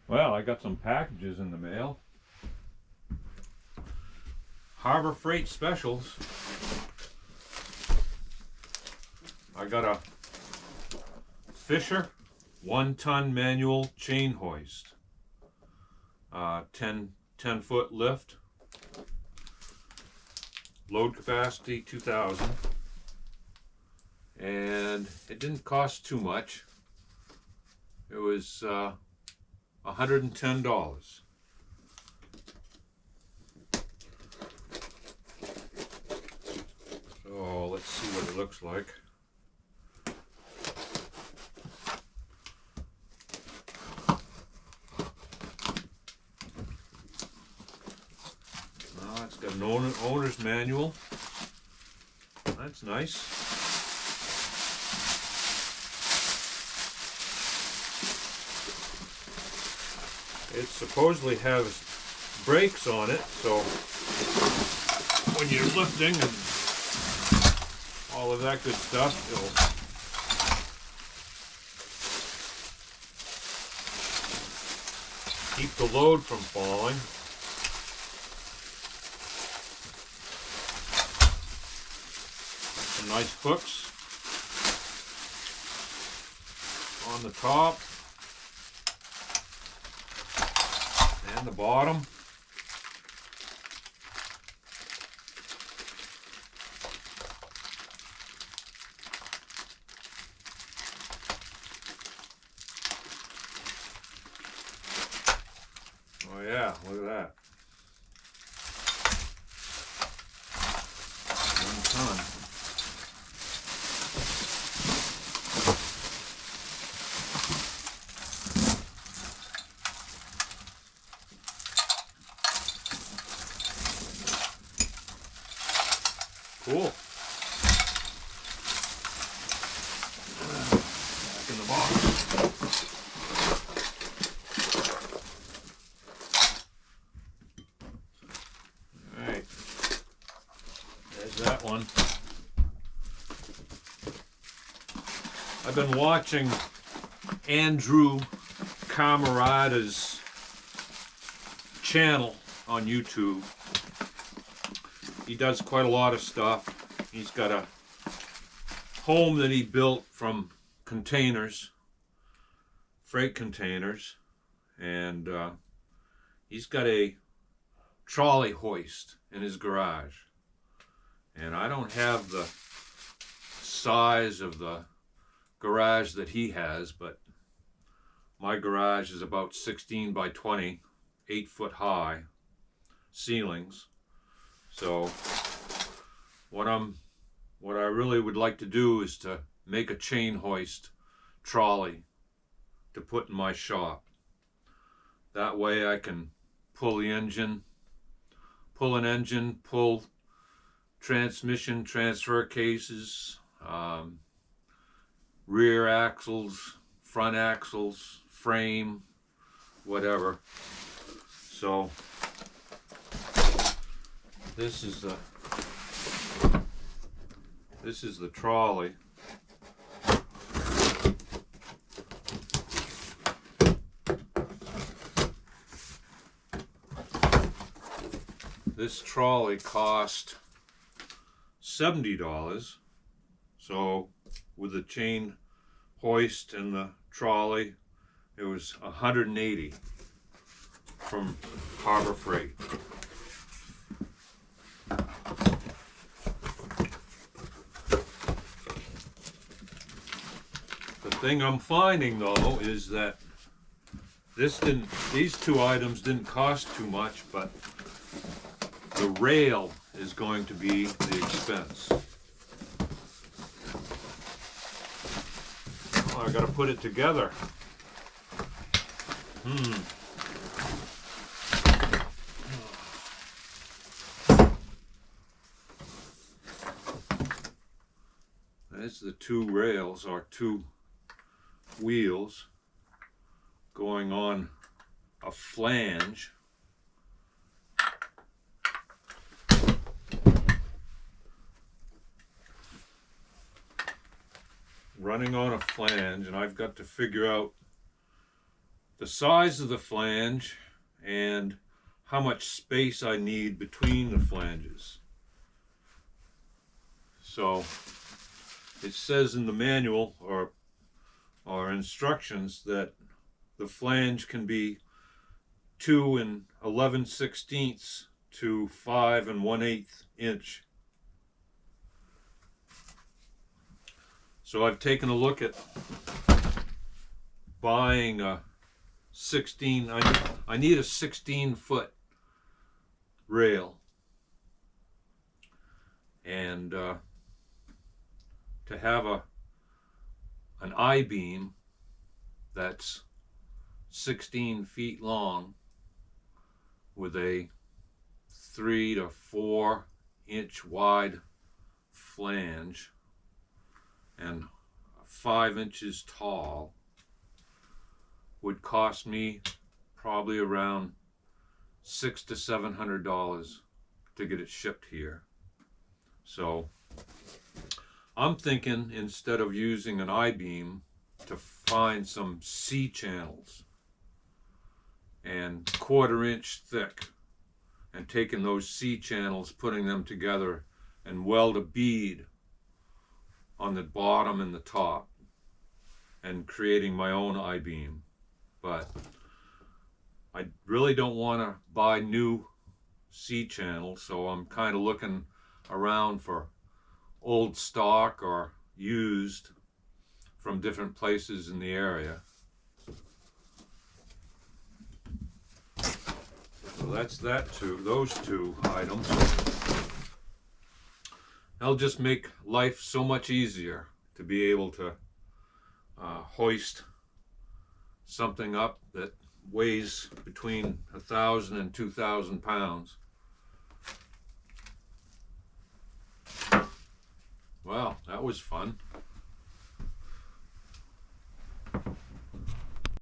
Well, I got some packages in the mail. Harbor Freight Specials. I got a Fisher 1-ton manual chain hoist. 10-foot lift. Load capacity 2,000. And it didn't cost too much. It was $110. So let's see what it looks like. It's got an owner's manual. That's nice. It supposedly has brakes on it, so when you're lifting and all of that good stuff, it'll keep the load from falling. Some nice hooks on the top and the bottom. Oh yeah, look at that. 1 ton. Cool. Back in the box. Alright. There's that one. I've been watching Andrew Camarada's channel on YouTube. He does quite a lot of stuff. He's got a home that he built from containers, freight containers, and he's got a trolley hoist in his garage. And I don't have the size of the garage that he has, but my garage is about 16 by 20, 8 foot high ceilings. So what I really would like to do is to make a chain hoist trolley to put in my shop. That way I can pull an engine, pull transmission transfer cases, rear axles, front axles, frame, whatever. So this is the trolley. This trolley cost $70. So with the chain hoist and the trolley, it was $180 from Harbor Freight. The thing I'm finding though is that these two items didn't cost too much, but the rail is going to be the expense. Oh, I gotta put it together. That's the two rails, or two wheels going on a flange. Running on a flange, and I've got to figure out the size of the flange and how much space I need between the flanges. So it says in the manual or instructions that the flange can be 2 11/16 to 5 1/8 inch. So I've taken a look at buying a 16. I need a 16-foot rail, and to have an I-beam that's 16 feet long with a 3 to 4 inch wide flange and 5 inches tall would cost me probably around $600 to $700 to get it shipped here. So I'm thinking, instead of using an I-beam, to find some C channels and 1/4 inch thick, and taking those C channels, putting them together, and weld a bead on the bottom and the top, and creating my own I-beam. But I really don't want to buy new C channels, so I'm kind of looking around for old stock or used from different places in the area. So that's those two items. That'll just make life so much easier to be able to hoist something up that weighs between 1,000 and 2,000 pounds. Well, that was fun.